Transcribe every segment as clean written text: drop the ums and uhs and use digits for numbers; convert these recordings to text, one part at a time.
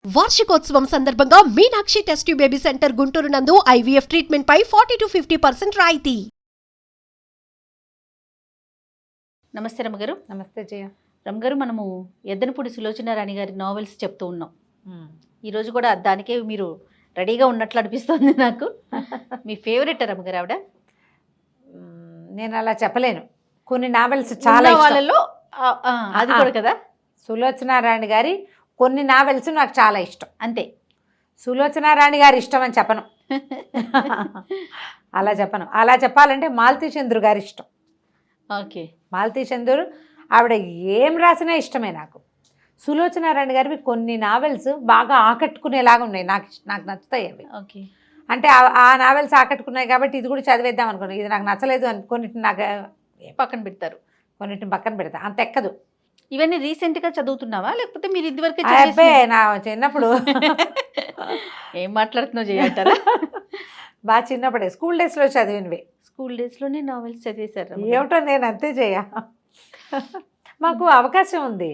వార్షికోత్సవం సందర్భంగా Meenakshi test tube baby centre Guntur నందు ఐవీఎఫ్ ట్రీట్మెంట్ పై 40-50% రాయితీ. నమస్తే రమ్మగారు. నమస్తే జయ. రమ్మగారు, మనము ఎద్దనపూడి సులోచన రాణి గారి నావెల్స్ చెప్తూ ఉన్నాం. ఈరోజు కూడా దానికే మీరు రెడీగా ఉన్నట్లు అనిపిస్తుంది నాకు. మీ ఫేవరెట్ రమ్మగారు ఆవిడ? నేను అలా చెప్పలేను. కొన్ని నావెల్స్ చాలా వాళ్ళలో అది కూడా కదా. సులోచనారాణి గారి కొన్ని నావెల్స్ నాకు చాలా ఇష్టం. అంతే. సులోచనారాణి గారి ఇష్టం అని చెప్పను. అలా చెప్పను. అలా చెప్పాలంటే మాలతీ చంద్రు గారి ఇష్టం. ఓకే. మాలతీ చంద్రు ఆవిడ ఏం రాసినా ఇష్టమే నాకు. సులోచనారాణి గారివి కొన్ని నావెల్స్ బాగా ఆకట్టుకునేలాగా ఉన్నాయి. నాకు నచ్చుతాయి అవి. ఓకే. అంటే ఆ నావెల్స్ ఆకట్టుకున్నాయి కాబట్టి ఇది కూడా చదివేద్దాం అనుకున్నాను. ఇది నాకు నచ్చలేదు కొన్నిటిని నాకు పక్కన పెడతారు, కొన్నిటిని పక్కన పెడతా. అంత ఎక్కదు. ఇవన్నీ రీసెంట్గా చదువుతున్నావా లేకపోతే మీరు ఇదివరకే? అబ్బే, నా చిన్నప్పుడు. ఏం మాట్లాడుతున్నావు చేయంటారా? బాగా చిన్నప్పుడే స్కూల్ డేస్లో చదివినవి. స్కూల్ డేస్లోనే నావెల్స్ చదివేశారు? ఏమిటో నేను అంతే చేయ. మాకు అవకాశం ఉంది.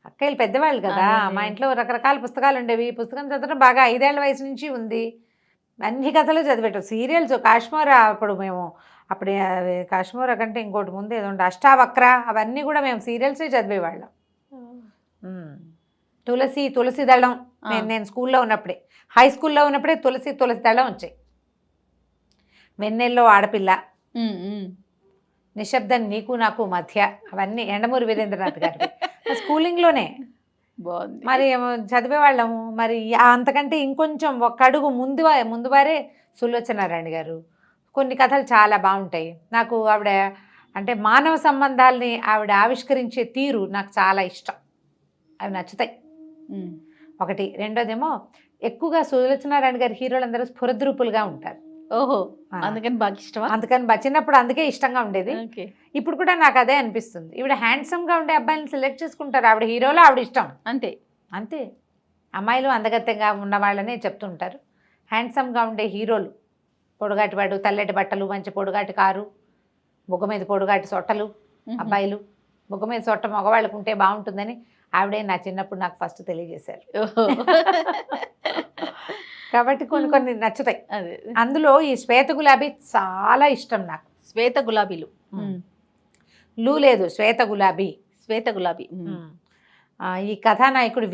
అక్కయ్యలు పెద్దవాళ్ళు కదా, మా ఇంట్లో రకరకాల పుస్తకాలు ఉండేవి. పుస్తకం చదవడం బాగా 5 ఏళ్ల వయసు నుంచి ఉంది. అన్ని కథలు చదివేటాం. సీరియల్స్ కాశ్మీరా, అప్పుడు కాశ్మీరా కంటే ఇంకోటి ముందు ఏదో ఉండే అష్టావక్ర, అవన్నీ కూడా మేము సీరియల్సే చదివేవాళ్ళం. తులసి దళం నేను స్కూల్లో ఉన్నప్పుడే, హై స్కూల్లో ఉన్నప్పుడే తులసి దళం వచ్చాయి. వెన్నెల్లో ఆడపిల్ల, నిశ్శబ్దం నీకు నాకు మధ్య, అవన్నీ ఎండమూరి వీరేంద్రనాథ్ గారి స్కూలింగ్లోనే. బాగుంది. మరి చదివేవాళ్ళము. మరి అంతకంటే ఇంకొంచెం ఒక అడుగు ముందువారే సులోచనారాణి గారు. కొన్ని కథలు చాలా బాగుంటాయి. నాకు ఆవిడ అంటే మానవ సంబంధాలని ఆవిడ ఆవిష్కరించే తీరు నాకు చాలా ఇష్టం. అవి నచ్చుతాయి. ఒకటి. రెండోదేమో ఎక్కువగా సులోచనారాయణ గారి హీరోలందరూ స్ఫురద్రూపులుగా ఉంటారు. ఓహో, అందుకని బాగా ఇష్టమా? అందుకని చిన్నప్పుడు అందుకే ఇష్టంగా ఉండేది. ఇప్పుడు కూడా నాకు అదే అనిపిస్తుంది. ఈవిడ హ్యాండ్సమ్గా ఉండే అబ్బాయిని సెలెక్ట్ చేసుకుంటారు. ఆవిడ హీరోలో ఆవిడ ఇష్టం. అంతే. అమ్మాయిలు అందగత్యంగా ఉన్న వాళ్ళనే చెప్తుంటారు. హ్యాండ్సమ్గా ఉండే హీరోలు, పొడుగాటివాడు, తెల్లటి బట్టలు, మంచి పొడుగాటి కారు, బుగ్గ మీద పొడుగాటి సొట్టలు అబ్బాయిలు. బుగ్గ మీద సొట్ట మగవాళ్ళకు ఉంటే బాగుంటుందని ఆవిడే నా చిన్నప్పుడు నాకు ఫస్ట్ తెలియజేశారు. కాబట్టి కొన్ని నచ్చుతాయి. అందులో ఈ శ్వేత గులాబీ చాలా ఇష్టం నాకు. శ్వేత గులాబీలు లేదు, శ్వేత గులాబీ. ఈ కథానాయకుడు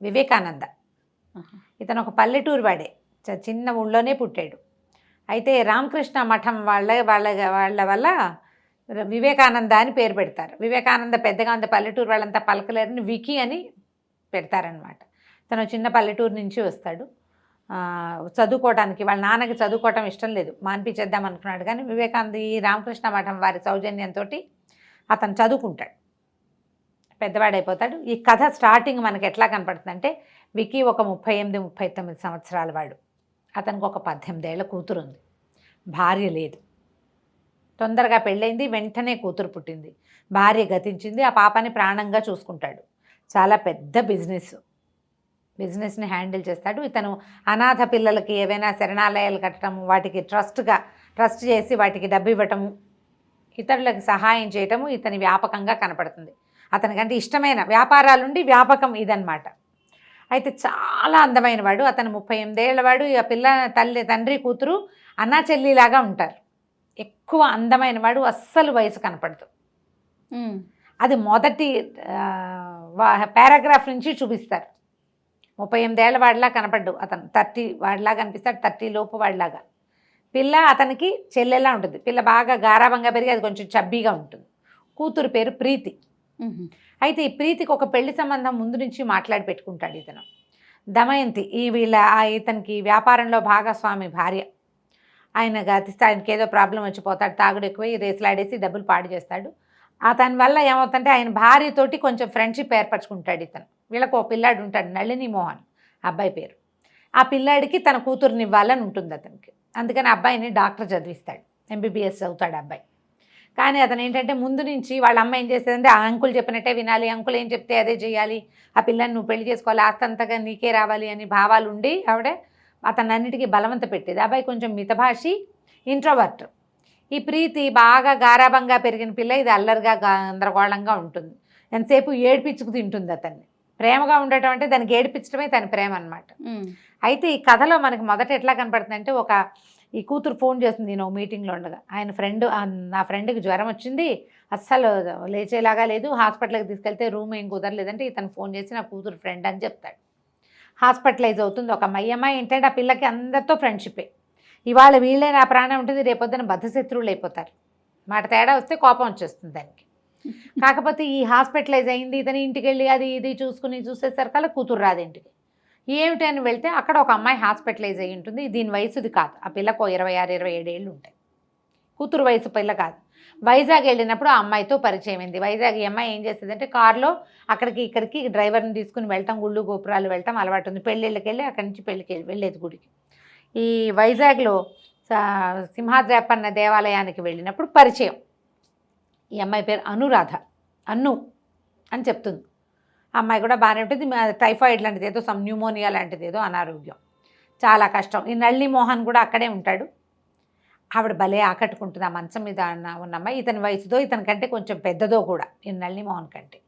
వివేకానంద. ఇతను ఒక పల్లెటూరు వాడే, చిన్న ఊళ్ళోనే పుట్టాడు. అయితే రామకృష్ణ మఠం వాళ్ళ వల్ల వివేకానంద అని పేరు పెడతారు. వివేకానంద పెద్దగా అంత పల్లెటూరు వాళ్ళంతా పలకలేరని వికీ అని పెడతారనమాట. తను చిన్న పల్లెటూరు నుంచి వస్తాడు చదువుకోవడానికి. వాళ్ళ నాన్నకి చదువుకోవటం ఇష్టం లేదు, మాన్పించేద్దాం అనుకున్నాడు. కానీ వివేకానంద ఈ రామకృష్ణ మఠం వారి సౌజన్యంతో అతను చదువుకుంటాడు, పెద్దవాడైపోతాడు. ఈ కథ స్టార్టింగ్ మనకి ఎట్లా కనపడుతుందంటే, వికీ ఒక 38-39 సంవత్సరాల వాడు. అతనికి ఒక 18 ఏళ్ల కూతురు ఉంది. భార్య లేదు. తొందరగా పెళ్ళైంది, వెంటనే కూతురు పుట్టింది. భార్య గతించింది. ఆ పాపని ప్రాణంగా చూసుకుంటాడు. చాలా పెద్ద బిజినెస్ని హ్యాండిల్ చేస్తాడు. ఇతను అనాథ పిల్లలకి ఏవైనా శరణాలయాలు కట్టడం, వాటికి ట్రస్ట్ చేసి వాటికి డబ్బు ఇవ్వటము, ఇతరులకు సహాయం చేయటము ఇతని వ్యాపకంగా కనపడుతుంది. అతనికంటే ఇష్టమైన వ్యాపారాలుండి వ్యాపకం ఇదన్నమాట. అయితే చాలా అందమైన వాడు. అతను 38 ఏళ్ల వాడు. ఆ పిల్ల తండ్రి కూతురు అన్నా చెల్లిలాగా ఉంటారు. ఎక్కువ అందమైన వాడు, అస్సలు వయసు కనపడదు. అది మొదటి పారాగ్రాఫ్ నుంచి చూపిస్తారు. 38 ఏళ్ల వాడిలా కనపడ్డు అతను. 30 వాడిలాగా అనిపిస్తాడు, 30 లోపు వాడిలాగా. పిల్ల అతనికి చెల్లెలా ఉంటుంది. పిల్ల బాగా గారాబంగా పెరిగి అది కొంచెం చబ్బీగా ఉంటుంది. కూతురు పేరు ప్రీతి. అయితే ఈ ప్రీతికి ఒక పెళ్లి సంబంధం ముందు నుంచి మాట్లాడి పెట్టుకుంటాడు ఇతను. దమయంతి ఇతనికి వ్యాపారంలో భాగస్వామి భార్య. ఆయన గతిస్తే ఆయనకి ఏదో ప్రాబ్లం వచ్చిపోతాడు, తాగుడు ఎక్కువై రేసులాడేసి డబ్బులు పాడు చేస్తాడు. అతని వల్ల ఏమవుతుందంటే ఆయన భార్యతోటి కొంచెం ఫ్రెండ్షిప్ ఏర్పరచుకుంటాడు ఇతను. వీళ్ళకు ఒక పిల్లాడు ఉంటాడు, నళిని మోహన్ అబ్బాయి పేరు. ఆ పిల్లాడికి తన కూతురుని ఇవ్వాలని ఉంటుంది అతనికి. అందుకని అబ్బాయిని డాక్టర్ చదివిస్తాడు, MBBS చదువుతాడు అబ్బాయి. కానీ అతను ఏంటంటే ముందు నుంచి వాళ్ళ అమ్మ ఏం చేసేదంటే ఆ అంకుల్ చెప్పినట్టే వినాలి, అంకుల్ ఏం చెప్తే అదే చేయాలి, ఆ పిల్లని నువ్వు పెళ్లి చేసుకోవాలి, ఆస్తంతగా నీకే రావాలి అని భావాలు ఉండి ఆవిడ అతను అన్నిటికీ బలవంత పెట్టేది. అబ్బాయి కొంచెం మితభాషి, ఇంట్రోవర్ట్. ఈ ప్రీతి బాగా గారాబంగా పెరిగిన పిల్ల. ఇది అల్లరిగా గందరగోళంగా ఉంటుంది. ఎంతసేపు ఏడ్పించుకు తింటుంది అతన్ని. ప్రేమగా ఉండటం అంటే దానికి ఏడిపించడమే తన ప్రేమ అనమాట. అయితే ఈ కథలో మనకి మొదట ఎట్లా కనపడుతుందంటే ఈ కూతురు ఫోన్ చేస్తుంది నేను మీటింగ్లో ఉండగా, నా ఫ్రెండ్కి జ్వరం వచ్చింది, అస్సలు లేచేలాగా లేదు, హాస్పిటల్కి తీసుకెళ్తే రూమ్ ఏం కుదరలేదంటే ఇతను ఫోన్ చేసి నా కూతురు ఫ్రెండ్ అని చెప్తాడు. హాస్పిటలైజ్ అవుతుంది ఒక అమ్మాయి ఏంటంటే ఆ పిల్లకి అందరితో ఫ్రెండ్షిప్పే. ఇవాళ వీళ్ళే నా ప్రాణం ఉంటుంది, రేపొద్దున బద్ధశత్రువులు అయిపోతారు, మాట తేడా వస్తే కోపం వచ్చేస్తుంది దానికి. కాకపోతే ఈ హాస్పిటలైజ్ అయింది, ఇతని ఇంటికి వెళ్ళి అది ఇది చూసేసరికల్లా కూతురు రాదు ఇంటికి. ఏమిటి అని వెళ్తే అక్కడ ఒక అమ్మాయి హాస్పిటలైజ్ అయ్యి ఉంటుంది. దీని వయసుది కాదు, ఆ పిల్లకు 26-27 ఏళ్ళు ఉంటాయి, కూతురు వయసు పిల్ల కాదు. వైజాగ్ వెళ్ళినప్పుడు ఆ అమ్మాయితో పరిచయం అయింది. వైజాగ్ ఈ అమ్మాయి ఏం చేస్తుందంటే కారులో అక్కడికి ఇక్కడికి డ్రైవర్ని తీసుకుని వెళ్ళటం, గుళ్ళు గోపురాలు వెళ్ళటం అలవాటు ఉంది. పెళ్ళిళ్ళకి వెళ్ళి అక్కడి నుంచి పెళ్ళికి వెళ్ళేది గుడికి. ఈ వైజాగ్లో సింహాద్రప్పన్న దేవాలయానికి వెళ్ళినప్పుడు పరిచయం. ఈ అమ్మాయి పేరు అనురాధ, అన్ను అని చెప్తుంది. ఆ అమ్మాయి కూడా బాగానే ఉంటుంది, టైఫాయిడ్ లాంటిది ఏదో న్యూమోనియా లాంటిది ఏదో అనారోగ్యం, చాలా కష్టం. ఈ నళిని మోహన్ కూడా అక్కడే ఉంటాడు. ఆవిడ భలే ఆకట్టుకుంటుంది ఆ మంచం మీద ఉన్న అమ్మాయి. ఇతని వయసుతో ఇతని కంటే కొంచెం పెద్దదో కూడా ఈ నళిని మోహన్ కంటే.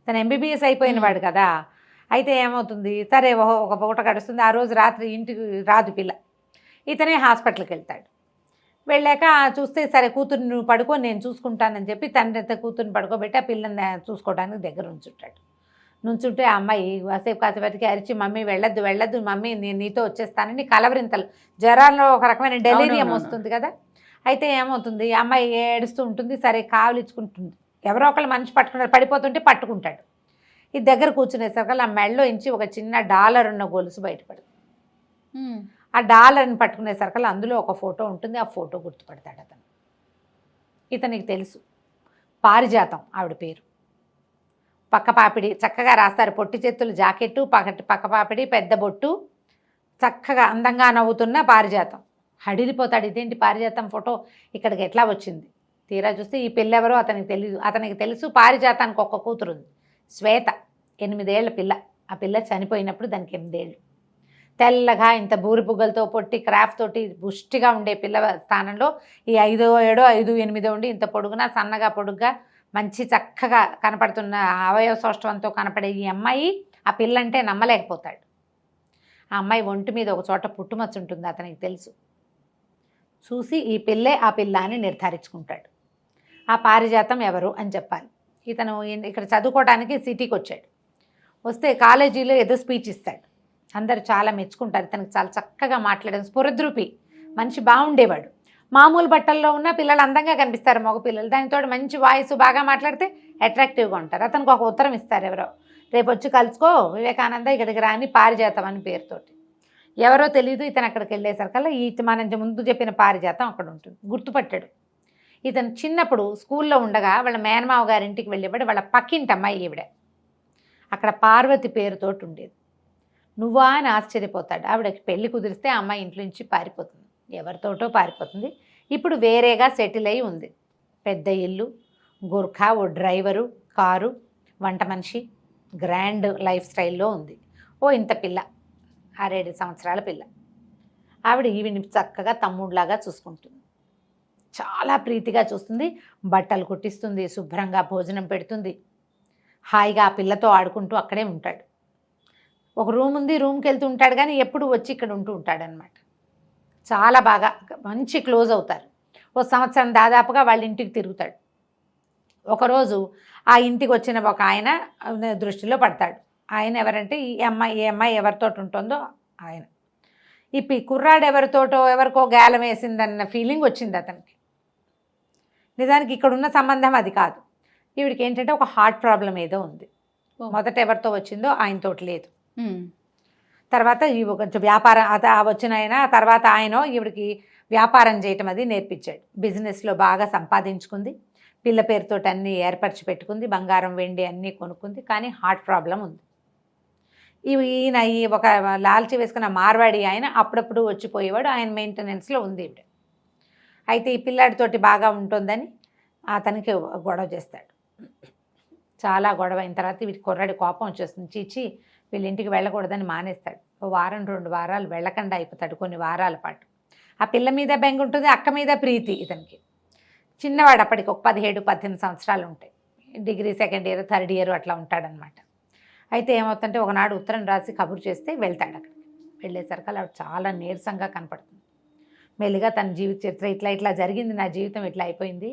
తను MBBS అయిపోయిన వాడు కదా. అయితే ఏమవుతుంది, సరే ఒక పూట గడుస్తుంది. ఆ రోజు రాత్రి ఇంటికి రాదు పిల్ల, ఇతనే హాస్పిటల్కి వెళ్తాడు. వెళ్ళాక చూస్తే సరే కూతుర్ని నువ్వు పడుకో నేను చూసుకుంటానని చెప్పి తండ్రి కూతుర్ని పడుకోబెట్టి ఆ పిల్లని చూసుకోవడానికి దగ్గర నుంచుంటే ఆ అమ్మాయి కాసేపటికి అరిచి మమ్మీ వెళ్ళొద్దు మమ్మీ నేను నీతో వచ్చేస్తానని కలవరింతలు, జ్వరాల్లో ఒక రకమైన డెలీరియం వస్తుంది కదా. అయితే ఏమవుతుంది, ఆ అమ్మాయి ఏడుస్తూ ఉంటుంది. సరే కావలించుకుంటుంది, ఎవరో ఒకళ్ళు మనిషి పట్టుకుంటారు, పడిపోతుంటే పట్టుకుంటాడు. ఈ దగ్గర కూర్చునేసరికి ఆ మెడలో ఇంచి ఒక చిన్న $1 ఉన్న గొలుసు బయటపడుతుంది. ఆ $1 పట్టుకునేసరికి అందులో ఒక ఫోటో ఉంటుంది. ఆ ఫోటో గుర్తుపడతాడు అతను. ఇతనికి తెలుసు, పారిజాతం ఆవిడ పేరు. పక్కపాపిడి చక్కగా రాస్తారు, పొట్టి చేతులు జాకెట్టు, పక్కపాపిడి, పెద్ద బొట్టు, చక్కగా అందంగా నవ్వుతున్న పారిజాతం. హడిలిపోతాడు, ఇదేంటి పారిజాతం ఫోటో ఇక్కడికి ఎట్లా వచ్చింది? తీరా చూస్తే ఈ పిల్లెవరో అతనికి తెలుసు. పారిజాతానికి ఒక కూతురు ఉంది, శ్వేత, 8 ఏళ్ల పిల్ల. ఆ పిల్ల చనిపోయినప్పుడు దానికి 8 ఏళ్ళు. తెల్లగా ఇంత బూరి పుగ్గలతో పొట్టి క్రాఫ్ట్ తోటి పుష్టిగా ఉండే పిల్ల స్థానంలో ఈ 5, 7, 5, 8 ఉండి ఇంత పొడుగున సన్నగా పొడుగ్గా మంచి చక్కగా కనపడుతున్న అవయవ సౌష్ఠవంతో కనపడే ఈ అమ్మాయి ఆ పిల్లంటే నమ్మలేకపోతాడు. ఆ అమ్మాయి ఒంటి మీద ఒక చోట పుట్టుమచ్చ ఉంటుంది, అతనికి తెలుసు. చూసి ఈ పిల్లే ఆ పిల్ల అని నిర్ధారించుకుంటాడు. ఆ పారిజాతం ఎవరు అని చెప్పాలి. ఇతను ఇక్కడ చదువుకోవడానికి సిటీకి వచ్చాడు. వస్తే కాలేజీలో ఏదో స్పీచ్ ఇస్తాడు, అందరు చాలా మెచ్చుకుంటారు. ఇతనికి చాలా చక్కగా మాట్లాడడం, స్ఫురద్రూపి మనిషి, బాగుండేవాడు. మామూలు బట్టల్లో ఉన్న పిల్లలు అందంగా కనిపిస్తారు, మగ పిల్లలు. దానితో మంచి వాయిస్, బాగా మాట్లాడితే అట్రాక్టివ్గా ఉంటారు. అతనికి ఒక ఉత్తరం ఇస్తారు ఎవరో, రేపు వచ్చి కలుసుకో వివేకానంద ఇక్కడికి రాని పారిజాతం అని పేరుతోటి. ఎవరో తెలియదు. ఇతను అక్కడికి వెళ్ళేసరికల్లా మనం ముందు చెప్పిన పారిజాతం అక్కడ ఉంటుంది. గుర్తుపట్టాడు. ఇతను చిన్నప్పుడు స్కూల్లో ఉండగా వాళ్ళ మేనమావ గారింటికి వెళ్ళేవాడు. వాళ్ళ పక్కింటి అమ్మాయి ఈవిడ. అక్కడ పార్వతి పేరుతోటి ఉండేది. నువ్వా అని ఆశ్చర్యపోతాడు. ఆవిడకి పెళ్లి కుదిరిస్తే ఆ అమ్మాయి ఇంట్లో నుంచి పారిపోతుంది, ఎవరితోటో పారిపోతుంది. ఇప్పుడు వేరేగా సెటిల్ అయి ఉంది. పెద్ద ఇల్లు, గుర్ఖా, ఓ డ్రైవరు, కారు, వంట మనిషి, గ్రాండ్ లైఫ్ స్టైల్లో ఉంది. ఇంత పిల్ల, 6-7 సంవత్సరాల పిల్ల. ఆవిడ ఈవిని చక్కగా తమ్ముడిలాగా చూసుకుంటుంది, చాలా ప్రీతిగా చూస్తుంది. బట్టలు కుట్టిస్తుంది, శుభ్రంగా భోజనం పెడుతుంది. హాయిగా ఆ పిల్లతో ఆడుకుంటూ అక్కడే ఉంటాడు. ఒక రూమ్ ఉంది, రూమ్కి వెళ్తూ ఉంటాడు, కానీ ఎప్పుడు వచ్చి ఇక్కడ ఉంటూ ఉంటాడనమాట. చాలా బాగా మంచి క్లోజ్ అవుతారు. 1 సంవత్సరం దాదాపుగా వాళ్ళ ఇంటికి తిరుగుతాడు. ఒకరోజు ఆ ఇంటికి వచ్చిన ఒక ఆయన దృష్టిలో పడతాడు. ఆయన ఎవరంటే ఈ అమ్మాయి ఎవరితో ఉంటుందో ఆయన. ఈ కుర్రాడు ఎవరికో గేలం వేసిందన్న ఫీలింగ్ వచ్చింది అతనికి. నిజానికి ఇక్కడున్న సంబంధం అది కాదు. ఈవిడికి ఏంటంటే ఒక హార్ట్ ప్రాబ్లం ఏదో ఉంది. మొదట ఎవరితో వచ్చిందో ఆయనతోటి లేదు. తర్వాత కొంచెం వ్యాపారం వచ్చిన ఆయన, తర్వాత ఆయన ఈవిడికి వ్యాపారం చేయటం అది నేర్పించాడు. బిజినెస్లో బాగా సంపాదించుకుంది, పిల్ల పేరుతో అన్నీ ఏర్పరిచి పెట్టుకుంది, బంగారం వెండి అన్నీ కొనుక్కుంది. కానీ హార్ట్ ప్రాబ్లం ఉంది. ఈయన ఒక లాల్చి వేసుకున్న మార్వాడి ఆయన అప్పుడప్పుడు వచ్చిపోయేవాడు. ఆయన మెయింటెనెన్స్లో ఉంది ఈవిడ. అయితే ఈ పిల్లాడితోటి బాగా ఉంటుందని అతనికి గొడవ చేస్తాడు. చాలా గొడవ అయిన తర్వాత వీటి కుర్రాడి కోపం వచ్చేస్తుంది. చీచి వీళ్ళ ఇంటికి వెళ్ళకూడదని మానేస్తాడు. 1 వారం 2 వారాలు వెళ్ళకుండా అయిపోతాడు, కొన్ని వారాల పాటు. ఆ పిల్ల మీద బెంగ ఉంటుంది, అక్క మీద ప్రీతి ఇతనికి. చిన్నవాడు అప్పటికి ఒక 17-18 సంవత్సరాలు ఉంటాయి. Degree 2nd year 3rd year అట్లా ఉంటాడనమాట. అయితే ఏమవుతుందంటే ఒకనాడు ఉత్తరం రాసి కబురు చేస్తే వెళ్తాడు. అక్కడికి వెళ్ళేసరికి ఆవిడ చాలా నీరసంగా కనపడుతుంది. మెల్లిగా తన జీవిత చరిత్ర ఇట్లా జరిగింది, నా జీవితం ఇట్లా అయిపోయింది,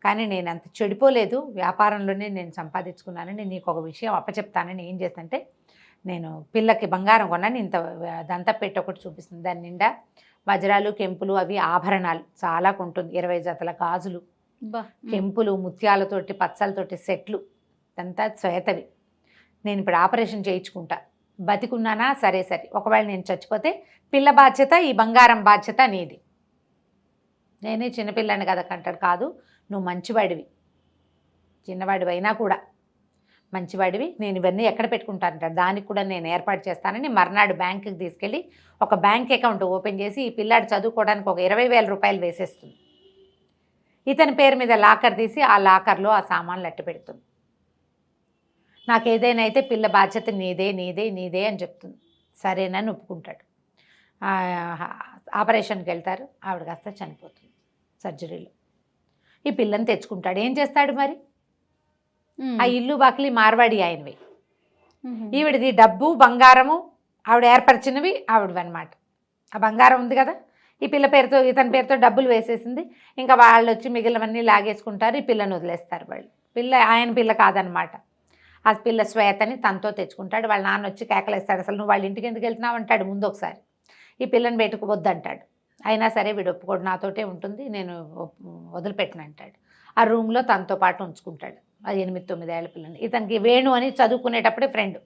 కానీ నేను అంత చెడిపోలేదు, వ్యాపారంలోనే నేను సంపాదించుకున్నానని నీకు ఒక విషయం అప్పచెప్తానని ఏం చేస్తుంటే, నేను పిల్లకి బంగారం కొన్నాను, ఇంత దంత పెట్టి ఒకటి చూపిస్తుంది, దాని నిండా వజ్రాలు కెంపులు అవి ఆభరణాలు చాలా కొంటుంది, 20 జతల గాజులు, కెంపులు ముత్యాలతోటి పచ్చలతోటి సెట్లు, అంతా శ్వేతవి. నేను ఇప్పుడు ఆపరేషన్ చేయించుకుంటా, బతికున్నానా సరే, ఒకవేళ నేను చచ్చిపోతే పిల్ల బాధ్యత, ఈ బంగారం బాధ్యత నీది. నేనే చిన్నపిల్లని కదా అంటాడు. కాదు, నువ్వు మంచివాడివి, చిన్నవాడివి అయినా కూడా మంచివాడివి, నేను ఇవన్నీ ఎక్కడ పెట్టుకుంటానంటాడు. దానికి కూడా నేను ఏర్పాటు చేస్తానని మర్నాడు బ్యాంకుకి తీసుకెళ్ళి ఒక బ్యాంక్ అకౌంట్ ఓపెన్ చేసి ఈ పిల్లాడు చదువుకోవడానికి ఒక 20,000 రూపాయలు వేసేస్తుంది. ఇతని పేరు మీద లాకర్ తీసి ఆ లాకర్లో ఆ సామాన్లు అట్టు పెడుతుంది. నాకు ఏదైనా అయితే పిల్ల బాధ్యత నీదే నీదే నీదే అని చెప్తుంది. సరేనని ఒప్పుకుంటాడు. ఆపరేషన్కి వెళ్తారు, ఆవిడ కాస్త చనిపోతుంది సర్జరీలో. ఈ పిల్లని తెచ్చుకుంటాడు. ఏం చేస్తాడు మరి? ఆ ఇల్లు బాకిలి మార్వాడి ఆయనవి, ఈవిడిది డబ్బు బంగారము ఆవిడ ఏర్పరిచినవి ఆవిడవి అనమాట. ఆ బంగారం ఉంది కదా, ఈ పిల్ల పేరుతో ఇతని పేరుతో డబ్బులు వేసేసింది. ఇంకా వాళ్ళు వచ్చి మిగిలినవన్నీ లాగేసుకుంటారు, ఈ పిల్లని వదిలేస్తారు వాళ్ళు. పిల్ల ఆయన పిల్ల కాదనమాట, ఆ పిల్ల శ్వేతని తనతో తెచ్చుకుంటాడు. వాళ్ళ నాన్న వచ్చి కేకలేస్తాడు, అసలు నువ్వు వాళ్ళ ఇంటికి ఎందుకు వెళ్తున్నావు అంటాడు ముందు ఒకసారి. ఈ పిల్లని బయటకు వద్దంటాడు. అయినా సరే వీడు ఒప్పుకోడు, నాతోటే ఉంటుంది, నేను వదిలిపెట్టను అంటాడు. ఆ రూమ్లో తనతో పాటు ఉంచుకుంటాడు. అది 8-9 ఏళ్ల పిల్లని. ఇతనికి వేణు అని చదువుకునేటప్పుడే ఫ్రెండ్.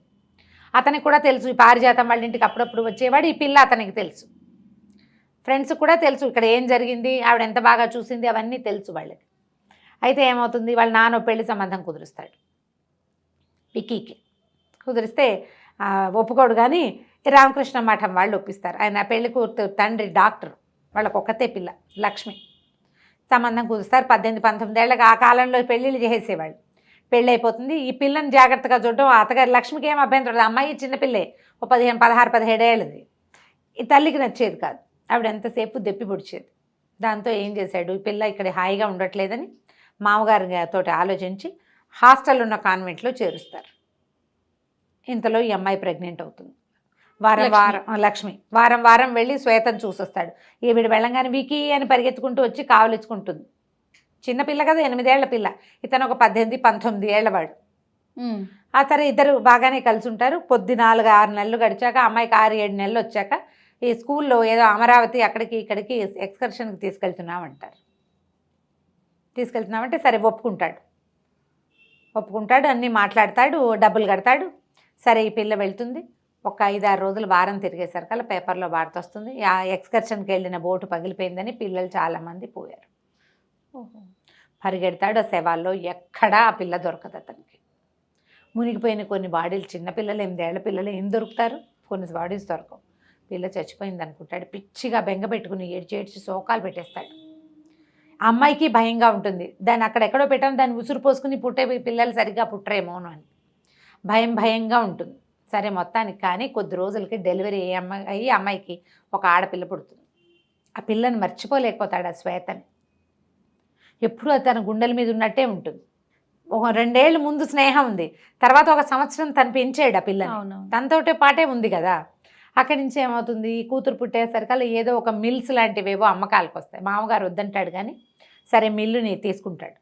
అతనికి కూడా తెలుసు ఈ పారిజాతం వాళ్ళ ఇంటికి అప్పుడప్పుడు వచ్చేవాడు, ఈ పిల్ల అతనికి తెలుసు. ఫ్రెండ్స్ కూడా తెలుసు ఇక్కడ ఏం జరిగింది, ఆవిడ ఎంత బాగా చూసింది, అవన్నీ తెలుసు వాళ్ళకి. అయితే ఏమవుతుంది, వాళ్ళ నాన్న పెళ్లి సంబంధం కుదురుస్తాడు విక్కీకి. కుదిరిస్తే ఒప్పుకోడు, కానీ రామకృష్ణ మఠం వాళ్ళు ఒప్పిస్తారు. ఆయన పెళ్లి కూతురు తండ్రి డాక్టర్, వాళ్ళకు ఒక్కతే పిల్ల లక్ష్మి. సంబంధం కుదురుస్తారు. 18-19 ఏళ్ళకి ఆ కాలంలో పెళ్ళిళ్ళు చేసేవాళ్ళు. పెళ్ళి అయిపోతుంది. ఈ పిల్లని జాగ్రత్తగా చూడడం అత్తగారు లక్ష్మికి ఏం అభ్యంతరం. అమ్మాయి చిన్నపిల్లే, ఓ 15-16-17 ఏళ్ళది. ఈ తల్లికి నచ్చేది కాదు, ఆవిడ ఎంతసేపు దెప్పి పొడిచేది. దాంతో ఏం చేశాడు, ఈ పిల్ల ఇక్కడ హాయిగా ఉండట్లేదని మామగారితో ఆలోచించి హాస్టల్ ఉన్న కాన్వెంట్లో చేరుస్తారు. ఇంతలో ఈ అమ్మాయి ప్రెగ్నెంట్ అవుతుంది. లక్ష్మి వారం వారం వెళ్ళి శ్వేతను చూసొస్తాడు. ఈవిడ వెళ్ళంగానే వికీ అని పరిగెత్తుకుంటూ వచ్చి కావలించుకుంటుంది. చిన్నపిల్ల కదా, 8 ఏళ్ల పిల్ల, ఇతను ఒక 18-19 ఏళ్లవాడు. సరే ఇద్దరు బాగానే కలిసి ఉంటారు. పొద్దు 4-6 నెలలు గడిచాక, అమ్మాయికి 6-7 నెలలు వచ్చాక ఈ స్కూల్లో ఏదో అమరావతి అక్కడికి ఇక్కడికి ఎక్స్కర్షన్కి తీసుకెళ్తున్నామంటారు. తీసుకెళ్తున్నామంటే సరే ఒప్పుకుంటాడు, అన్నీ మాట్లాడతాడు, డబ్బులు కడతాడు. సరే ఈ పిల్ల వెళ్తుంది. ఒక 5-6 రోజులు వారం తిరిగేసరికల్లా పేపర్లో వార్త వస్తుంది, ఆ ఎక్స్కర్షన్కి వెళ్ళిన బోటు పగిలిపోయిందని, పిల్లలు చాలామంది పోయారు. పరిగెడతాడు, ఆ శవాల్లో ఎక్కడా ఆ పిల్ల దొరకదు అతనికి. మునిగిపోయిన కొన్ని బాడీలు, చిన్నపిల్లలు 8 ఏళ్ల పిల్లలు ఏం దొరుకుతారు, కొన్ని బాడీస్ దొరకవు. పిల్ల చచ్చిపోయింది అనుకుంటాడు. పిచ్చిగా బెంగ పెట్టుకుని ఏడ్చి శోకాలు పెట్టేస్తాడు. ఆ అమ్మాయికి భయంగా ఉంటుంది, దాన్ని అక్కడెక్కడో పెట్టాము, దాన్ని ఉసురు పోసుకుని పుట్టే పిల్లలు సరిగ్గా పుట్టరేమోను అని భయంగా ఉంటుంది. సరే మొత్తానికి కానీ కొద్ది రోజులకి డెలివరీ అయ్యి అమ్మాయికి ఒక ఆడపిల్ల పుడుతుంది. ఆ పిల్లని మర్చిపోలేకపోతాడు ఆ శ్వేతని. ఎప్పుడూ తన గుండెల మీద ఉన్నట్టే ఉంటుంది. ఒక 2 ఏళ్ళు ముందు స్నేహం ఉంది, తర్వాత 1 సంవత్సరం తను పెంచాడు ఆ పిల్లని, తనతోటే పాటే ఉంది కదా. అక్కడి నుంచి ఏమవుతుంది, ఈ కూతురు పుట్టేసరికల్లా ఏదో ఒక మిల్స్ లాంటివేవో అమ్మకాలకు వస్తాయి. మామగారు వద్దంటాడు, కానీ సరే మిల్లుని తీసుకుంటాడు.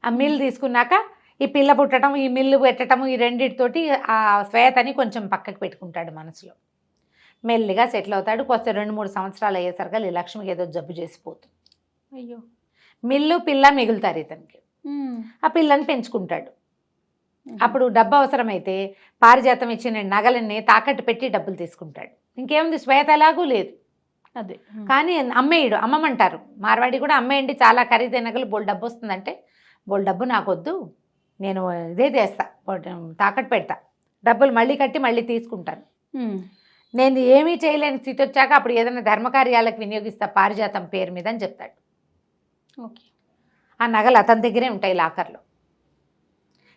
ఆ మిల్లు తీసుకున్నాక ఈ పిల్ల పుట్టడం, ఈ మిల్లు పెట్టడం, ఈ రెండింటితోటి ఆ శ్వేతని కొంచెం పక్కకు పెట్టుకుంటాడు మనసులో. మెల్లిగా సెటిల్ అవుతాడు. కొత్త 2-3 సంవత్సరాలు అయ్యేసరికి ఈ లక్ష్మికి ఏదో జబ్బు చేసిపోతుంది. అయ్యో, మిల్లు పిల్ల మిగులుతారు ఇతనికి. ఆ పిల్లని పెంచుకుంటాడు. అప్పుడు డబ్బు అవసరమైతే పారిజాతం ఇచ్చిన నగలన్నీ తాకట్టు పెట్టి డబ్బులు తీసుకుంటాడు. ఇంకేముంది, శ్వేత ఎలాగూ లేదు, అదే. కానీ అమ్మమంటారు. మార్వాడి కూడా అమ్మేయండి, చాలా ఖరీదైన నగలు, బోల్ డబ్బు వస్తుందంటే, బోల్ డబ్బు నాకు వద్దు, నేను ఇదే చేస్తా, తాకట్టు పెడతా, డబ్బులు మళ్ళీ కట్టి మళ్ళీ తీసుకుంటాను, నేను ఏమీ చేయలేని స్థితి వచ్చాక అప్పుడు ఏదైనా ధర్మకార్యాలకు వినియోగిస్తా పారిజాతం పేరు మీద అని చెప్తాడు. ఓకే. ఆ నగలు అతని దగ్గరే ఉంటాయి లాకర్లో.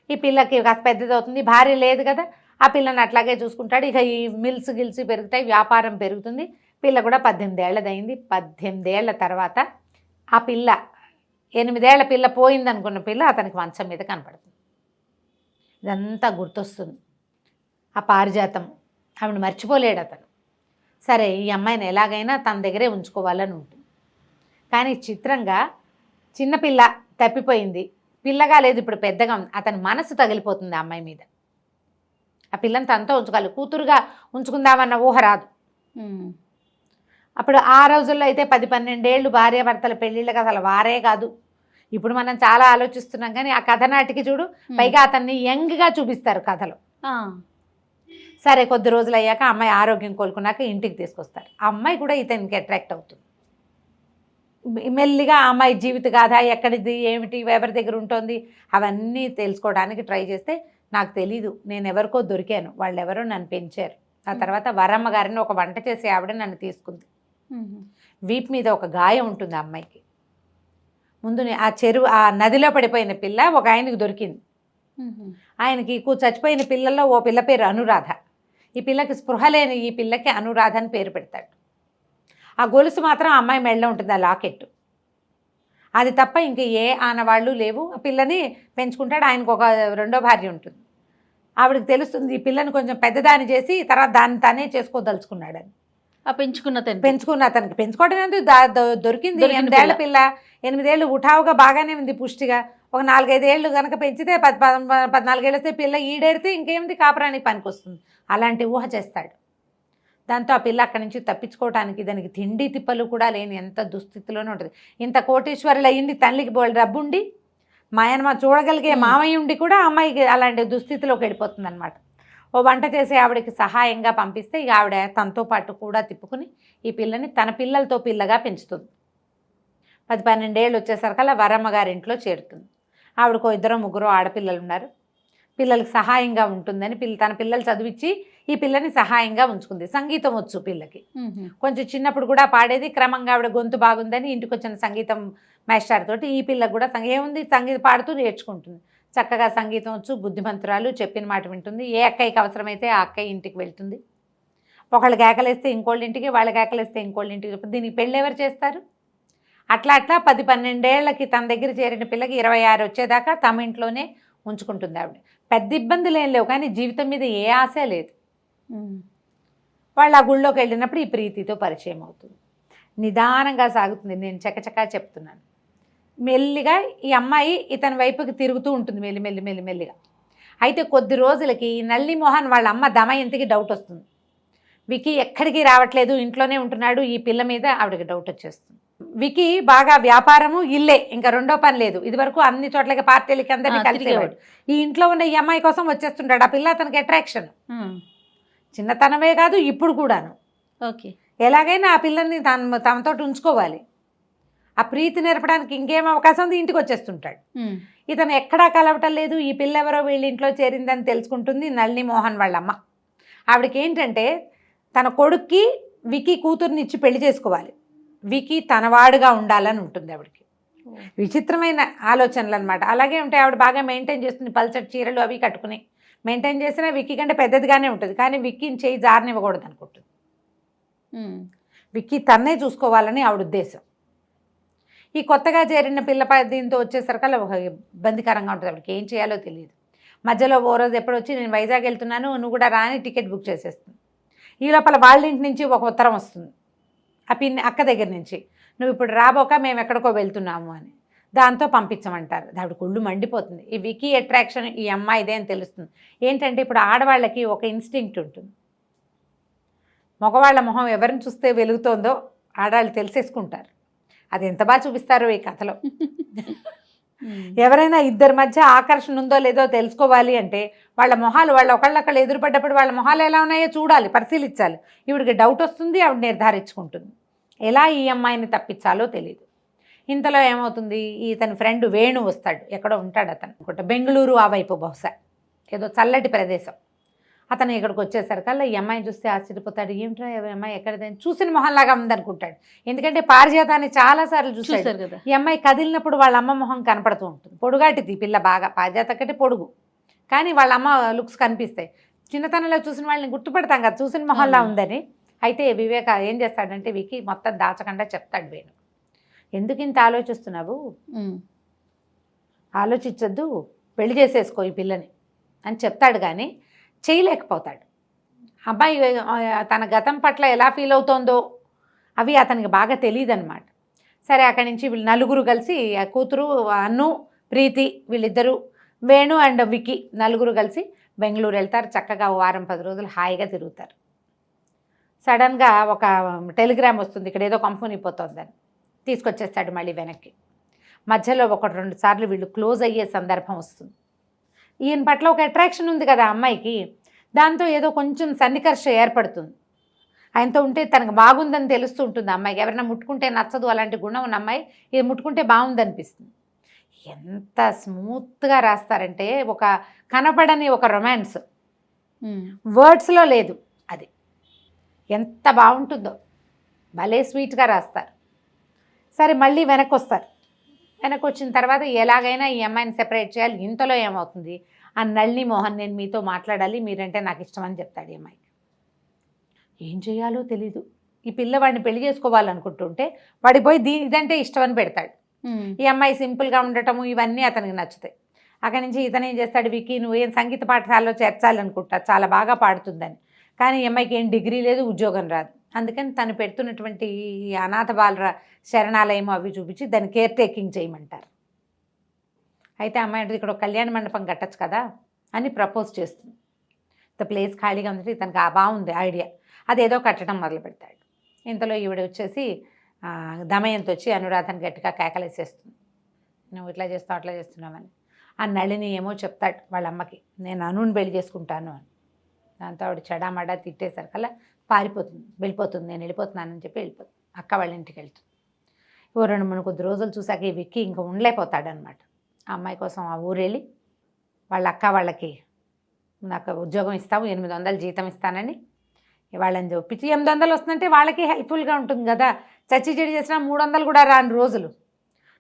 ఈ పిల్లకి కాస్త పెద్దదవుతుంది, భార్య లేదు కదా, ఆ పిల్లని అట్లాగే చూసుకుంటాడు. ఇక ఈ మిల్స్ గిల్స్ పెరుగుతాయి, వ్యాపారం పెరుగుతుంది. పిల్ల కూడా 18 ఏళ్ళదైంది. 18 ఏళ్ల తర్వాత ఆ పిల్ల, 8 ఏళ్ల పిల్ల పోయిందనుకున్న పిల్ల అతనికి మంచం మీద కనపడుతుంది. ఇదంతా గుర్తొస్తుంది. ఆ పారిజాతం ఆవిడ మర్చిపోలేడు అతను. సరే ఈ అమ్మాయిని ఎలాగైనా తన దగ్గరే ఉంచుకోవాలని ఉంటుంది. కానీ చిత్రంగా చిన్నపిల్ల తప్పిపోయింది, పిల్లగా లేదు, ఇప్పుడు పెద్దగా ఉంది. అతని మనసు తగిలిపోతుంది ఆ అమ్మాయి మీద. ఆ పిల్లని తనతో ఉంచుకోవాలి, కూతురుగా ఉంచుకుందామన్న ఊహ రాదు. అప్పుడు ఆ రోజుల్లో అయితే 10-12 ఏళ్ళు భార్యాభర్తల పెళ్ళిళ్ళకి అసలు వారే కాదు. ఇప్పుడు మనం చాలా ఆలోచిస్తున్నాం, కానీ ఆ కథ నాటికి చూడు, పైగా అతన్ని యంగ్గా చూపిస్తారు కథలో. సరే కొద్ది రోజులు అయ్యాక అమ్మాయి ఆరోగ్యం కోలుకున్నాక ఇంటికి తీసుకొస్తారు. ఆ అమ్మాయి కూడా ఇతనికి అట్రాక్ట్ అవుతుంది. మెల్లిగా ఆ అమ్మాయి జీవిత గాథ, ఎక్కడిది ఏమిటి, ఎవరి దగ్గర ఉంటుంది, అవన్నీ తెలుసుకోవడానికి ట్రై చేస్తే నాకు తెలీదు, నేను ఎవరికో దొరికాను, వాళ్ళు ఎవరో నన్ను పెంచారు. ఆ తర్వాత వరమ్మ గారిని ఒక వంట చేసే ఆవిడ నన్ను తీసుకుంది. వీపు మీద ఒక గాయం ఉంటుంది ఆ అమ్మాయికి. ముందు ఆ నదిలో పడిపోయిన పిల్ల ఒక ఆయనకు దొరికింది. ఆయనకి చచ్చిపోయిన పిల్లల్లో ఓ పిల్ల పేరు అనురాధ. ఈ పిల్లకి స్పృహ లేని ఈ పిల్లకి అనురాధ అని పేరు పెడతాడు. ఆ గొలుసు మాత్రం ఆ అమ్మాయి మెడలో ఉంటుంది, ఆ లాకెట్. అది తప్ప ఇంక ఏ ఆనవాళ్ళు లేవు. ఆ పిల్లని పెంచుకుంటాడు. ఆయనకు ఒక రెండో భార్య ఉంటుంది. ఆవిడకి తెలుస్తుంది ఈ పిల్లని కొంచెం పెద్దదాన్ని చేసి తర్వాత దాన్ని తానే చేసుకోదలుచుకున్నాడని. ఆ పెంచుకున్న అతనికి పెంచుకోవడం ఎందుకు, దొరికింది 8 ఏళ్ల పిల్ల. 8 ఏళ్ళు ఉఠావుగా బాగానే ఉంది, పుష్టిగా. ఒక 4-5 ఏళ్ళు కనుక పెంచితే 14 ఏళ్ళొస్తే పిల్ల ఈడేరితే ఇంకేమిది, కాపురానికి పనికి వస్తుంది. అలాంటి ఊహ చేస్తాడు. దాంతో ఆ పిల్ల అక్కడి నుంచి తప్పించుకోవడానికి దానికి తిండి తిప్పలు కూడా లేని ఎంత దుస్థితిలోనే ఉంటుంది. ఇంత కోటీశ్వరులు అయ్యింది, తల్లికి డబ్బుండి మాయనమ్మ చూడగలిగే మామయ్య ఉండి కూడా అమ్మాయికి అలాంటి దుస్థితిలోకి వెళ్ళిపోతుంది అనమాట. ఓ వంట చేసి ఆవిడకి సహాయంగా పంపిస్తే ఇక ఆవిడ తనతో పాటు కూడా తిప్పుకుని ఈ పిల్లని తన పిల్లలతో పిల్లగా పెంచుతుంది. 10-12 ఏళ్ళు వచ్చేసరికల్లా వరమ్మ గారి ఇంట్లో చేరుతుంది. ఆవిడకు 2-3 ఆడపిల్లలు ఉన్నారు. పిల్లలకి సహాయంగా ఉంటుందని తన పిల్లలు చదివించి ఈ పిల్లని సహాయంగా ఉంచుకుంది. సంగీతం వచ్చు పిల్లకి, కొంచెం చిన్నప్పుడు కూడా పాడేది. క్రమంగా ఆవిడ గొంతు బాగుందని ఇంటికి వచ్చిన సంగీతం మాస్టర్ తోటి ఈ పిల్లకు కూడా ఏముంది సంగీతం పాడుతూ నేర్చుకుంటుంది. చక్కగా సంగీతం వచ్చు, బుద్ధిమంతురాలు, చెప్పిన మాట వింటుంది. ఏ అక్కయ్యకి అవసరమైతే ఆ అక్కయ్య ఇంటికి వెళ్తుంది. ఒకళ్ళు కేకలేస్తే ఇంకోళ్ళ ఇంటికి, వాళ్ళ కేకలేస్తే ఇంకోళ్ళ ఇంటికి. దీనికి పెళ్ళి ఎవరు చేస్తారు? అట్లా 10-12 ఏళ్ళకి తన దగ్గర చేరిన పిల్లకి 26 వచ్చేదాకా తమ ఇంట్లోనే ఉంచుకుంటుంది ఆవిడ. పెద్ద ఇబ్బందులు ఏం లేవు, కానీ జీవితం మీద ఏ ఆశ లేదు. వాళ్ళు ఆ గుళ్ళోకి వెళ్ళినప్పుడు ఈ ప్రీతితో పరిచయం అవుతుంది. నిదానంగా సాగుతుంది. నేను చకచకా చెప్తున్నాను. మెల్లిగా ఈ అమ్మాయి ఇతని వైపుకి తిరుగుతూ ఉంటుంది మెల్లిగా. అయితే కొద్ది రోజులకి నల్లి మోహన్ వాళ్ళ అమ్మ దమయంతికి డౌట్ వస్తుంది. వికీ ఎక్కడికి రావట్లేదు, ఇంట్లోనే ఉంటున్నాడు. ఈ పిల్ల మీద ఆవిడకి డౌట్ వచ్చేస్తుంది. వికీ బాగా వ్యాపారము, ఇల్లే, ఇంకా రెండో పని లేదు. ఇది వరకు అన్ని చోట్లకి పార్టీలకి అందరినీ కలిసేవాడు. ఈ ఇంట్లో ఉన్న ఈ అమ్మాయి కోసం వచ్చేస్తుంటాడు. ఆ పిల్ల అతనికి అట్రాక్షన్. చిన్నతనమే కాదు, ఇప్పుడు కూడాను. ఓకే, ఎలాగైనా ఆ పిల్లల్ని తనతో ఉంచుకోవాలి. ఆ ప్రీతి నేర్పడానికి ఇంకేం అవకాశం ఉంది, ఇంటికి వచ్చేస్తుంటాడు. ఇతను ఎక్కడా కలవటం లేదు. ఈ పిల్ల ఎవరో వీళ్ళ ఇంట్లో చేరిందని తెలుసుకుంటుంది నళిని మోహన్ వాళ్ళ అమ్మ. ఆవిడకి ఏంటంటే తన కొడుక్కి వికీ కూతుర్ని ఇచ్చి పెళ్లి చేసుకోవాలి, వికీ తనవాడుగా ఉండాలని ఉంటుంది ఆవిడకి. విచిత్రమైన ఆలోచనలు అనమాట. అలాగే ఉంటాయి. ఆవిడ బాగా మెయింటైన్ చేస్తుంది, పల్చటి చీరలు అవి కట్టుకుని మెయింటైన్ చేసినా విక్కీ కంటే పెద్దదిగానే ఉంటుంది. కానీ విక్కీని చేయి జారనివ్వకూడదు అనుకుంటుంది. విక్కీ తన్నే చూసుకోవాలని ఆవిడ ఉద్దేశం. ఈ కొత్తగా చేరిన పిల్ల దీంతో వచ్చేసరికల్లా ఇబ్బందికరంగా ఉంటుంది. ఆవిడకి ఏం చేయాలో తెలియదు. మధ్యలో ఓ రోజు ఎప్పుడు వచ్చి నేను వైజాగ్ వెళ్తున్నాను, నువ్వు కూడా రాని టికెట్ బుక్ చేసేస్తుంది. ఈ లోపల వాళ్ళ ఇంటి నుంచి ఒక ఉత్తరం వస్తుంది ఆ అక్క దగ్గర నుంచి, నువ్వు ఇప్పుడు రాబోక మేము ఎక్కడికో వెళ్తున్నాము అని. దాంతో పంపించమంటారు. ఆవిడ కుళ్ళు మండిపోతుంది. ఈ వికీ అట్రాక్షన్ ఈ అమ్మాయిదే అని తెలుస్తుంది. ఏంటంటే ఇప్పుడు ఆడవాళ్ళకి ఒక ఇన్స్టింక్ట్ ఉంటుంది. మగవాళ్ళ మొహం ఎవరిని చూస్తే వెలుగుతోందో ఆడవాళ్ళు తెలిసేసుకుంటారు. అది ఎంత బాగా చూపిస్తారో ఈ కథలో. ఎవరైనా ఇద్దరి మధ్య ఆకర్షణ ఉందో లేదో తెలుసుకోవాలి అంటే వాళ్ళ మొహాలు, వాళ్ళు ఒకళ్ళొకళ్ళు ఎదురుపడ్డప్పుడు వాళ్ళ మొహాలు ఎలా ఉన్నాయో చూడాలి, పరిశీలించాలి. ఈవిడికి డౌట్ వస్తుంది, ఆవిడ నిర్ధారించుకుంటుంది. ఎలా ఈ అమ్మాయిని తప్పించాలో తెలియదు. ఇంతలో ఏమవుతుంది, ఇతని ఫ్రెండ్ వేణు వస్తాడు. ఎక్కడో ఉంటాడు అతను అనుకుంటా, బెంగళూరు ఆ వైపు, బహుశా ఏదో చల్లటి ప్రదేశం. అతను ఇక్కడికి వచ్చేసరికల్లా ఈ అమ్మాయిని చూస్తే ఆశ్చర్యపోతాడు. ఏమిట్రా అమ్మాయి ఎక్కడైనా చూసిన మొహంలాగా ఉందనుకుంటాడు. ఎందుకంటే పారిజాతాన్ని చాలాసార్లు చూశాడు కదా. ఈ అమ్మాయి కదిలినప్పుడు వాళ్ళ అమ్మ మొహం కనపడుతూ ఉంటుంది. పొడుగాటిది పిల్ల, బాగా పారిజాత కంటే పొడుగు, కానీ వాళ్ళ అమ్మ లుక్స్ కనిపిస్తాయి. చిన్నతనంలో చూసిన వాళ్ళని గుర్తుపడతాం కదా, చూసిన మొహంలా ఉందని. అయితే వివేక ఏం చేస్తాడంటే వికీ మొత్తం దాచకుండా చెప్తాడు వేణు, ఎందుకు ఇంత ఆలోచిస్తున్నావు, ఆలోచించొద్దు, పెళ్లి చేసేసుకో ఈ పిల్లని అని చెప్తాడు కానీ చేయలేకపోతాడు. అబ్బాయి తన గతం పట్ల ఎలా ఫీల్ అవుతోందో అవి అతనికి బాగా తెలియదు అనమాట. సరే అక్కడి నుంచి వీళ్ళు నలుగురు కలిసి ఆ కూతురు అన్ను ప్రీతి వీళ్ళిద్దరూ వేణు అండ్ విక్కీ నలుగురు కలిసి బెంగళూరు వెళ్తారు. చక్కగా వారం 10 రోజులు హాయిగా తిరుగుతారు. సడన్గా ఒక టెలిగ్రామ్ వస్తుంది, ఇక్కడ ఏదో కంపెనీ పోతుందని. తీసుకొచ్చేస్తాడు మళ్ళీ వెనక్కి. మధ్యలో 1-2 సార్లు వీళ్ళు క్లోజ్ అయ్యే సందర్భం వస్తుంది. ఈయన పట్ల ఒక అట్రాక్షన్ ఉంది కదా అమ్మాయికి, దాంతో ఏదో కొంచెం సన్నికర్ష ఏర్పడుతుంది. ఆయనతో ఉంటే తనకు బాగుందని తెలుస్తూ ఉంటుంది అమ్మాయికి. ఎవరైనా ముట్టుకుంటే నచ్చదు అలాంటి గుణం ఉన్న అమ్మాయి ఇది ముట్టుకుంటే బాగుందనిపిస్తుంది. ఎంత స్మూత్గా రాస్తారంటే ఒక కనపడని ఒక రొమాన్స్ వర్డ్స్లో లేదు. అది ఎంత బాగుంటుందో, భలే స్వీట్గా రాస్తారు. సరే మళ్ళీ వెనక్కి వస్తారు. వెనక్కి వచ్చిన తర్వాత ఎలాగైనా ఈ అమ్మాయిని సెపరేట్ చేయాలి. ఇంతలో ఏమవుతుంది, ఆ నళిని మోహన్ నేను మీతో మాట్లాడాలి, మీరంటే నాకు ఇష్టం అని చెప్తాడు ఈ అమ్మాయికి. ఏం చేయాలో తెలీదు. ఈ పిల్లవాడిని పెళ్లి చేసుకోవాలనుకుంటుంటే వాడికి పోయి ఇదంటే ఇష్టం అని పెడతాడు. ఈ అమ్మాయి సింపుల్గా ఉండటము ఇవన్నీ అతనికి నచ్చుతాయి. అక్కడి నుంచి ఇతను ఏం చేస్తాడు, విక్కీ నువ్వేం సంగీత పాఠశాలలో చేర్చాలనుకుంటా, చాలా బాగా పాడుతుందని. కానీ ఈ అమ్మాయికి ఏం డిగ్రీ లేదు, ఉద్యోగం రాదు. అందుకని తను పెడుతున్నటువంటి అనాథ బాల శరణాలయం అవి చూపించి దాన్ని కేర్ టేకింగ్ చేయమంటారు. అయితే అమ్మాయి అంటే ఇక్కడ ఒక కళ్యాణ మండపం కట్టచ్చు కదా అని ప్రపోజ్ చేస్తుంది. ద ప్లేస్ ఖాళీగా ఉంది, ఇతనికి బాగుంది ఐడియా, అదేదో కట్టడం మొదలు పెడతాడు. ఇంతలో ఈవిడ వచ్చేసి దమయంతి వచ్చి అనురాధను గట్టిగా కేకలేసేస్తుంది, నువ్వు ఇట్లా చేస్తావు అట్లా చేస్తున్నావని. ఆ నళిని ఏమో చెప్తాడు వాళ్ళ అమ్మకి, నేను అనుని పెళ్లి చేసుకుంటాను అని. దాంతో ఆవిడ చెడామడా తిట్టేసరికల్లా పారిపోతుంది, వెళ్ళిపోతుంది, నేను వెళ్ళిపోతున్నానని చెప్పి వెళ్ళిపోతుంది. అక్క వాళ్ళ ఇంటికి వెళ్తుంది. 2-3 కొద్ది రోజులు చూసాక ఈ విక్కీ ఇంకా ఉండలేకపోతాడనమాట. ఆ అమ్మాయి కోసం ఆ ఊరు వెళ్ళి వాళ్ళ అక్క వాళ్ళకి నాకు ఉద్యోగం ఇస్తాము, 800 జీతం ఇస్తానని వాళ్ళని ఒప్పించి 800 వస్తుందంటే వాళ్ళకి హెల్ప్ఫుల్గా ఉంటుంది కదా. చచ్చి చెడి చేసినా 300 కూడా రాని రోజులు.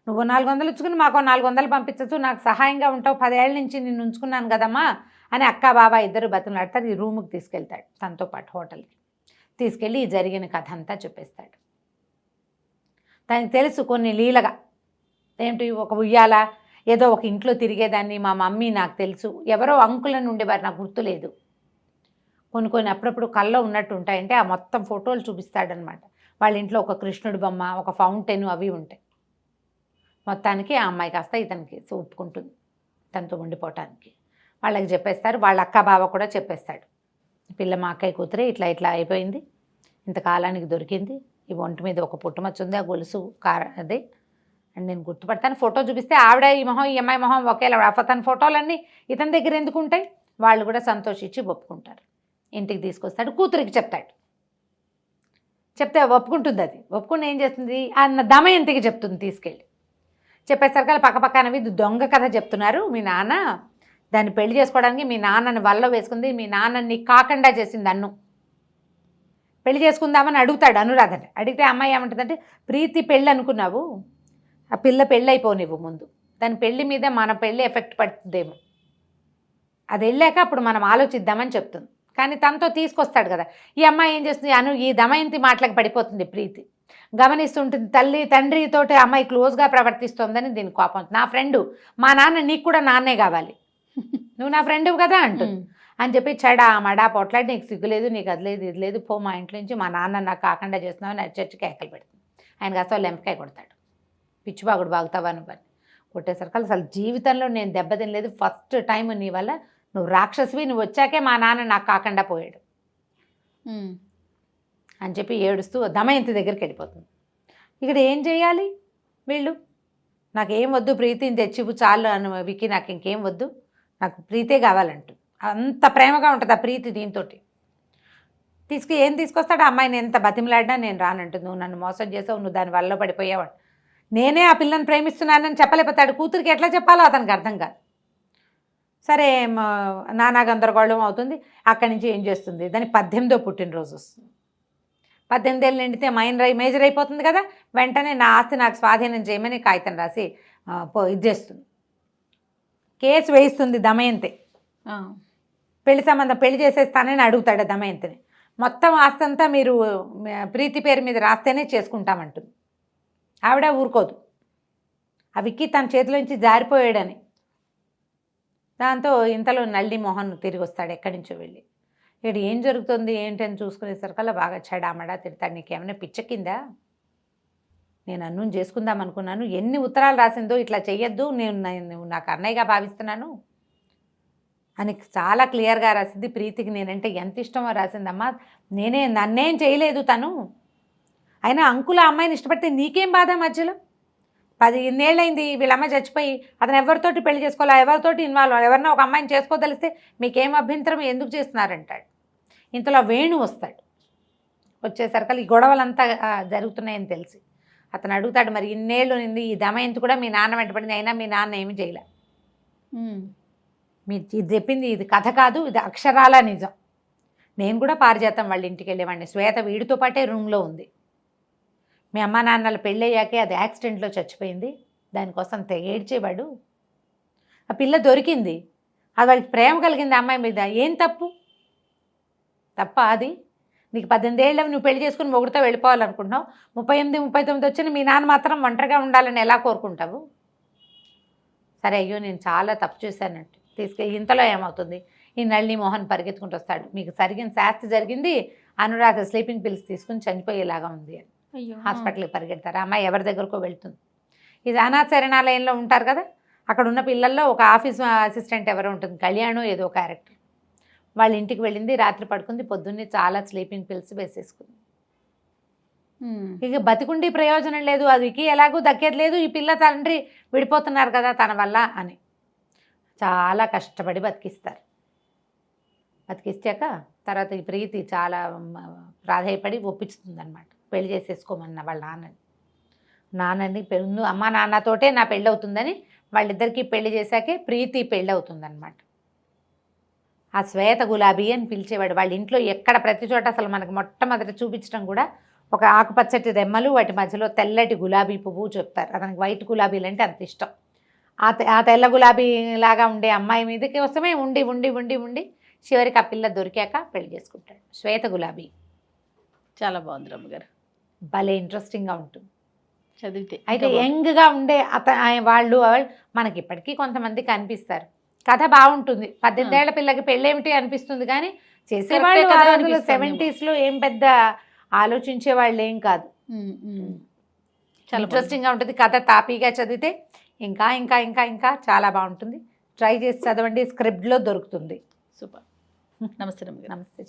నువ్వు 400 ఇచ్చుకుని మాకు 400 పంపించచ్చు, నాకు సహాయంగా ఉంటావు, 10 ఏళ్ళ నుంచి నిన్ను ఉంచుకున్నాను కదమ్మా అని అక్క బాబా ఇద్దరు బతులాడతారు. ఈ రూముకి తీసుకెళ్తాడు తనతో పాటు హోటల్కి. తీసుకెళ్ళి ఈ జరిగిన కథ అంతా చెప్పేస్తాడు. తనకి తెలుసు కొన్ని లీలగా ఏంటి, ఒక ఉయ్యాల ఏదో ఒక ఇంట్లో తిరిగేదాన్ని, మా మమ్మీ నాకు తెలుసు, ఎవరో అంకులను ఉండేవారు నాకు గుర్తులేదు, కొన్ని అప్పుడప్పుడు కల్లో ఉన్నట్టు ఉంటాయంటే ఆ మొత్తం ఫోటోలు చూపిస్తాడనమాట. వాళ్ళ ఇంట్లో ఒక కృష్ణుడి బొమ్మ, ఒక ఫౌంటైన్ అవి ఉంటాయి. మొత్తానికి ఆ అమ్మాయి కాస్త ఇతనికి ఒప్పుకుంటుంది తనతో ఉండిపోవటానికి. వాళ్ళకి చెప్పేస్తారు. వాళ్ళ అక్క బావ కూడా చెప్పేస్తాడు, పిల్ల మా అక్కయ్య కూతురే ఇట్లా అయిపోయింది, ఇంతకాలానికి దొరికింది, ఈ ఒంటి మీద ఒక పుట్టుమచ్చ ఉంది, ఆ గొలుసు అదే అండ్ నేను గుర్తుపడతాను. ఫోటో చూపిస్తే ఆవిడ ఈ మొహం ఈ అమ్మాయి మొహం ఒకేలా, తన ఫోటోలన్నీ ఇతని దగ్గర ఎందుకు ఉంటాయి. వాళ్ళు కూడా సంతోషించి ఒప్పుకుంటారు. ఇంటికి తీసుకొస్తాడు, కూతురికి చెప్తాడు. చెప్తే ఒప్పుకుంటుంది. అది ఒప్పుకుని ఏం చేస్తుంది, అన్న దమయంతికి చెప్తుంది. తీసుకెళ్ళి చెప్పేసరికి పక్కపక్కనవి దొంగ కథ చెప్తున్నారు, మీ నాన్న దాన్ని పెళ్లి చేసుకోవడానికి మీ నాన్నని వల్ల వేసుకుంది, మీ నాన్నని కాకుండా చేసింది, అన్ను పెళ్లి చేసుకుందామని అడుగుతాడు అనురాధని. అడిగితే అమ్మాయి ఏమంటుందంటే, ప్రీతి పెళ్ళి అనుకున్నావు, ఆ పిల్ల పెళ్ళి అయిపోనివ్వు ముందు, దాని పెళ్లి మీద మన పెళ్ళి ఎఫెక్ట్ పడుతుందేమో, అది వెళ్ళాక అప్పుడు మనం ఆలోచిద్దామని చెప్తుంది. కానీ తనతో తీసుకొస్తాడు కదా. ఈ అమ్మాయి ఏం చేస్తుంది, ఈ దమయంతి మాటలకు పడిపోతుంది. ప్రీతి గమనిస్తుంటుంది, తల్లి తండ్రితోటి అమ్మాయి క్లోజ్గా ప్రవర్తిస్తోందని దీని కోపం. నా ఫ్రెండు, మా నాన్న నీకు కూడా నాన్నే కావాలి, నువ్వు నా ఫ్రెండు కదా అంటుంది. అని చెప్పి మడా పొట్లాడి, నీకు సిగ్గులేదు, నీకు అది లేదు ఇది లేదు, పో మా ఇంట్లో నుంచి, మా నాన్న నాకు కాకుండా చేస్తున్నావు అని చర్చి కేకలు పెడుతుంది. ఆయనకి అసలు లెంపకాయ కొడతాడు, పిచ్చిబాగుడు బాగుతావా నువ్వు అని. కొట్టేసరికి అసలు జీవితంలో నేను దెబ్బతినలేదు, ఫస్ట్ టైం నీ వల్ల, నువ్వు రాక్షసివి, నువ్వు వచ్చాకే మా నాన్న నాకు కాకుండా పోయాడు అని చెప్పి ఏడుస్తూ దమయంతి దగ్గరికి వెళ్ళిపోతుంది. ఇక్కడ ఏం చేయాలి వీళ్ళు, నాకేం వద్దు, ప్రీతిని తెచ్చివు చాలు అని వికి, నాకు ఇంకేం వద్దు, నాకు ప్రీతే కావాలంటుంది. అంత ప్రేమగా ఉంటుంది ఆ ప్రీతి. దీంతో ఏం తీసుకొస్తాడు, ఆ అమ్మాయిని ఎంత బతిమలాడినా నేను రానంటుంది. నువ్వు నన్ను మోసం చేసావు, నువ్వు దాని వల్ల పడిపోయావు, నేనే ఆ పిల్లని ప్రేమిస్తున్నానని చెప్పలేకపోతాడు. కూతురికి ఎట్లా చెప్పాలో అతనికి అర్థం కాదు. సరే నానా గందరగోళం అవుతుంది. అక్కడి నుంచి ఏం చేస్తుంది, దాని 18వ పుట్టినరోజు వస్తుంది. 18 ఏళ్ళు నిండితే మేజర్ అయిపోతుంది కదా. వెంటనే నా ఆస్తి నాకు స్వాధీనం చేయమని కాగితం రాసి ఇది చేస్తుంది, కేసు వేయిస్తుంది దమయంతి. పెళ్లి సంబంధం పెళ్లి చేసేస్తానని అడుగుతాడు దమయంతిని. మొత్తం ఆస్తి అంతా మీరు ప్రీతి పేరు మీద రాస్తేనే చేసుకుంటామంటుంది. ఆవిడ ఊరుకోదు, ఆ విక్కీ తన చేతిలోంచి జారిపోయాడని. దాంతో ఇంతలో నల్లి మోహన్ తిరిగి వస్తాడు ఎక్కడి నుంచో వెళ్ళి. ఇక్కడ ఏం జరుగుతుంది ఏంటని చూసుకునేసరికల్లా బాగా చెడామడా తిడతాడు. నీకేమైనా పిచ్చెక్కిందా? నేను అన్నం చేసుకుందాం అనుకున్నాను, ఎన్ని ఉత్తరాలు రాసిందో, ఇట్లా చెయ్యొద్దు, నువ్వు నాకు అన్నయ్యగా భావిస్తున్నాను అని చాలా క్లియర్గా రాసింది. ప్రీతికి నేనంటే ఎంత ఇష్టమో రాసిందమ్మా. నన్నేం చేయలేదు తను, అయినా అంకుల అమ్మాయిని ఇష్టపడితే నీకేం బాధ? మధ్యలో 10 ఏళ్ళైంది వీళ్ళమ్మ చచ్చిపోయి, అతను ఎవరితోటి పెళ్లి చేసుకోవాలా, ఎవరితోటి ఇన్వాల్వ్ అవ్వాలి, ఎవరన్నా ఒక అమ్మాయిని చేసుకోదలిస్తే మీకేం అభ్యంతరం, ఎందుకు చేస్తున్నారంటాడు. ఇంతలో వేణు వస్తాడు. వచ్చేసరికి ఈ గొడవలంతా జరుగుతున్నాయని తెలిసి అతను అడుగుతాడు, మరి ఇన్నేళ్ళు నింది ఈ దమయంతి కూడా మీ నాన్న వెంటపడింది, అయినా మీ నాన్న ఏమి చేయలే. మీరు ఇది చెప్పింది ఇది కథ కాదు, ఇది అక్షరాల నిజం. నేను కూడా పారిజాతం వాళ్ళ ఇంటికి వెళ్ళేవాడిని. శ్వేత వీడితో పాటే రూమ్లో ఉంది. మీ అమ్మా నాన్నల పెళ్ళయ్యాకే అది యాక్సిడెంట్లో చచ్చిపోయింది, దానికోసం ఏడ్చేవాడు. ఆ పిల్ల దొరికింది, అది వాడికి ప్రేమ కలిగింది అమ్మాయి మీద. ఏం తప్పు? తప్ప అది? నీకు 18 ఏళ్ళవి నువ్వు పెళ్లి చేసుకుని మొగుడుతో వెళ్ళిపోవాలనుకుంటున్నావు, 38, 39 వచ్చిన మీ నాన్న మాత్రం ఒంటరిగా ఉండాలని ఎలా కోరుకుంటావు? సరే అయ్యో నేను చాలా తప్పు చేశానంటే ఇంతలో ఏమవుతుంది, ఈ నళిని మోహన్ పరిగెత్తుకుంటూ వస్తాడు. మీకు జరిగిన శాస్తి జరిగింది, అనురాధ స్లీపింగ్ పిల్స్ తీసుకుని చనిపోయేలాగా ఉంది అని హాస్పిటల్కి పరిగెడతారు. అమ్మాయి ఎవరి దగ్గరకో వెళ్తుంది. ఇది అనాథ శరణాలయంలో ఉంటారు కదా, అక్కడ ఉన్న పిల్లల్లో ఒక ఆఫీస్ అసిస్టెంట్ ఎవరో ఉంటుంది, కళ్యాణం ఏదో క్యారెక్టర్. వాళ్ళ ఇంటికి వెళ్ళింది, రాత్రి పడుకుంది, పొద్దున్నే చాలా స్లీపింగ్ పిల్స్ వేసేసుకుంది. ఇక బతికుండి ప్రయోజనం లేదు, అదికి ఎలాగూ దక్కేది లేదు, ఈ పిల్ల తండ్రి విడిపోతున్నారు కదా తన వల్ల అని చాలా కష్టపడి బతికిస్తారు. బతికిస్తాక తర్వాత ఈ ప్రీతి చాలా ప్రాధాయపడి ఒప్పిస్తుంది అనమాట, పెళ్లి చేసేసుకోమన్న వాళ్ళ నాన్నని అమ్మ నాన్నతోటే నా పెళ్ళి అవుతుందని వాళ్ళిద్దరికీ పెళ్లి చేశాకే ప్రీతి పెళ్ళి అవుతుందన్నమాట. ఆ శ్వేత గులాబీ అని పిలిచేవాడు. వాళ్ళ ఇంట్లో ఎక్కడ ప్రతి చోట అసలు మనకు మొట్టమొదటి చూపించడం కూడా ఒక ఆకుపచ్చటి రెమ్మలు, వాటి మధ్యలో తెల్లటి గులాబీ పువ్వు చెప్తారు. అతనికి వైట్ గులాబీలు అంటే అంత ఇష్టం. ఆ తెల్ల గులాబీ లాగా ఉండే అమ్మాయి మీదకి వస్తమే ఉండి ఉండి ఉండి ఉండి చివరికి ఆ పిల్ల దొరికాక పెళ్లి చేసుకుంటాడు. శ్వేత గులాబీ చాలా బాగుంది రమ్మగారు, భలే ఇంట్రెస్టింగ్గా ఉంటుంది చదివితే. అయితే యంగ్గా ఉండే వాళ్ళు మనకి ఇప్పటికీ కొంతమంది కనిపిస్తారు. కథ బాగుంటుంది. 18 ఏళ్ల పిల్లకి పెళ్ళేమిటి అనిపిస్తుంది, కానీ చేసేవాళ్ళు ఆ రోజుల్లో 70s ఏం పెద్ద ఆలోచించే వాళ్ళు ఏం కాదు. చాలా ఇంట్రెస్టింగ్గా ఉంటుంది కథ. తాపీగా చదివితే ఇంకా ఇంకా ఇంకా ఇంకా చాలా బాగుంటుంది. ట్రై చేసి చదవండి, స్క్రిప్ట్లో దొరుకుతుంది. సూపర్. నమస్తే రమ్మగారు. నమస్తే.